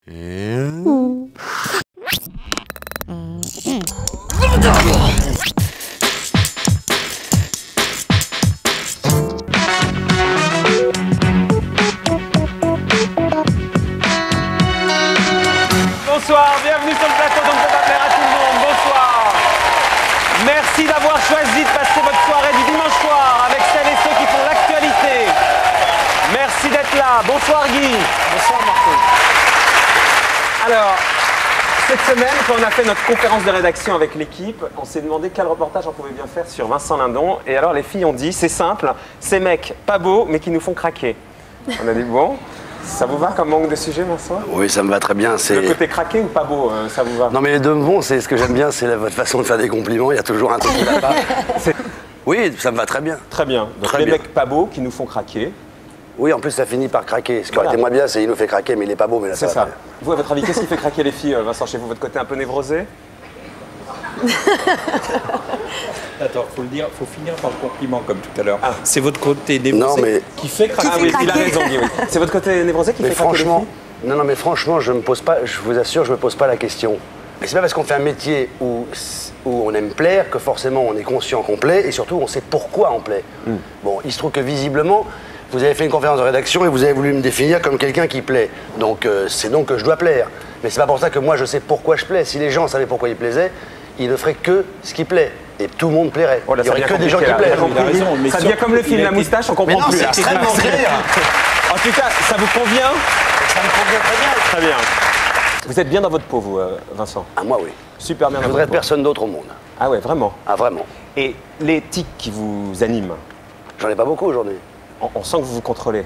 Bonsoir, bienvenue sur le plateau, donc on va plaire à tout le monde. Bonsoir. Merci d'avoir choisi de passer votre soirée du dimanche soir avec celles et ceux qui font l'actualité. Merci d'être là. Bonsoir Guy. Bonsoir Marco. Alors, cette semaine, quand on a fait notre conférence de rédaction avec l'équipe, on s'est demandé quel reportage on pouvait bien faire sur Vincent Lindon. Et alors les filles ont dit, c'est simple, ces mecs pas beaux mais qui nous font craquer. On a dit bon. Ça vous va comme manque de sujet, Vincent? Oui, ça me va très bien. Le côté craqué ou pas beau, ça vous va? Non, mais les deux me vont. C'est ce que j'aime bien, c'est votre façon de faire des compliments. Il y a toujours un truc qui va pas. Oui, ça me va très bien. Très bien. Donc très les bien. mecs pas beaux qui nous font craquer. Oui, en plus, ça finit par craquer. Ce qui aurait été moins bien, c'est il nous fait craquer, mais il est pas beau, mais là, C'est ça ça. va. Vous, à votre avis, qu'est-ce qui fait craquer les filles, Vincent, chez vous? Votre côté un peu névrosé? Attends, faut le dire, faut finir par le compliment comme tout à l'heure. Ah. C'est votre côté névrosé mais... qui fait craquer. Ah oui, il a raison, Guy. Oui. C'est votre côté névrosé qui fait craquer les filles? Non, mais franchement, je vous assure, je me pose pas la question. Mais c'est pas parce qu'on fait un métier où on aime plaire que forcément on est conscient qu'on plaît et surtout on sait pourquoi on plaît. Bon, il se trouve que visiblement, vous avez fait une conférence de rédaction et vous avez voulu me définir comme quelqu'un qui plaît. Donc c'est donc que je dois plaire. Mais c'est pas pour ça que moi je sais pourquoi je plais. Si les gens savaient pourquoi ils plaisaient, ils ne feraient que ce qui plaît. Et tout le monde plairait. Oh là, il y aurait que des gens qui plaisent. Il a raison, mais ça devient comme le film La Moustache, on comprend mais non, plus. c'est extrêmement clair. En tout cas, ça vous convient? Ça me convient très bien. Très bien. Vous êtes bien dans votre peau, vous, Vincent? Ah, moi, oui. Super bien Je dans voudrais votre être peau. personne d'autre au monde. Ah ouais, vraiment? Ah, vraiment. Et les tics qui vous animent, J'en ai pas beaucoup aujourd'hui. on sent que vous vous contrôlez.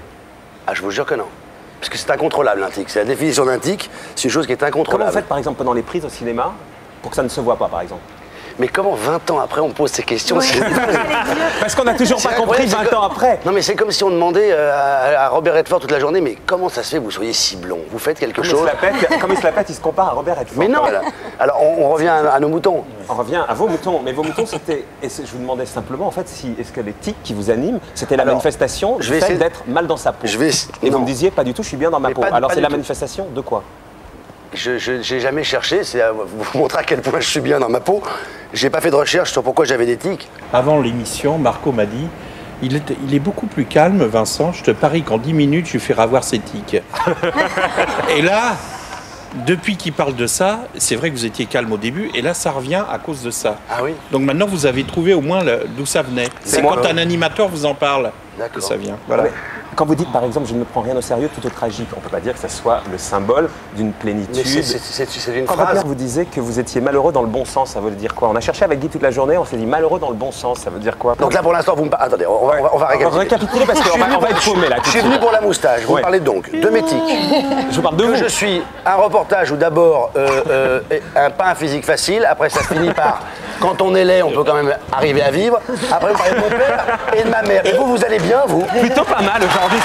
Ah, je vous jure que non. Parce que c'est incontrôlable, un tic. C'est la définition d'un tic, c'est une chose qui est Comment incontrôlable. vous faites, par exemple, pendant les prises au cinéma, pour que ça ne se voit pas, par exemple? Mais comment 20 ans après on pose ces questions? Parce qu'on n'a toujours pas compris 20 ans après. Non, mais c'est comme si on demandait à Robert Redford toute la journée, mais comment ça se fait que vous soyez si blond? Vous faites quelque chose? Comme il se la pète, il se compare à Robert Redford. Mais non. Alors on revient à nos moutons. On revient à vos moutons. Mais vos moutons, c'était... Et je vous demandais simplement, en fait, est-ce que les tics qui vous animent, c'était la manifestation du fait d'être mal dans sa peau? Et vous me disiez, pas du tout, je suis bien dans ma peau. Alors c'est la manifestation de quoi? Je n'ai jamais cherché, c'est à vous montrer à quel point je suis bien dans ma peau. J'ai pas fait de recherche sur pourquoi j'avais des tics. Avant l'émission, Marco m'a dit il est beaucoup plus calme, Vincent. Je te parie qu'en 10 minutes, je lui ferai avoir ses tics. Et là, depuis qu'il parle de ça, c'est vrai que vous étiez calme au début, et là, ça revient à cause de ça. Ah oui? Donc maintenant, vous avez trouvé au moins d'où ça venait. C'est quand un animateur vous en parle que ça vient. Voilà. Mais quand vous dites, par exemple, je ne me prends rien au sérieux, tout est tragique, on ne peut pas dire que ça soit le symbole d'une plénitude. Mais c'est une Quand phrase. votre mère vous disait que vous étiez malheureux dans le bon sens, ça veut dire quoi? On a cherché avec Guy toute la journée, on s'est dit malheureux dans le bon sens, ça veut dire quoi? Donc là, pour l'instant, vous me parlez... Attendez, on va récapituler parce qu'on va être paumé là. Je suis venu pour la moustache. Vous me parlez donc de mes tics. Je vous parle de vous. Je suis un reportage où d'abord, pas un physique facile, après ça finit par... Quand on est laid, on peut quand même arriver à vivre. Après, vous parlez de mon père et de ma mère. Et vous allez bien, vous? Plutôt pas mal aujourd'hui.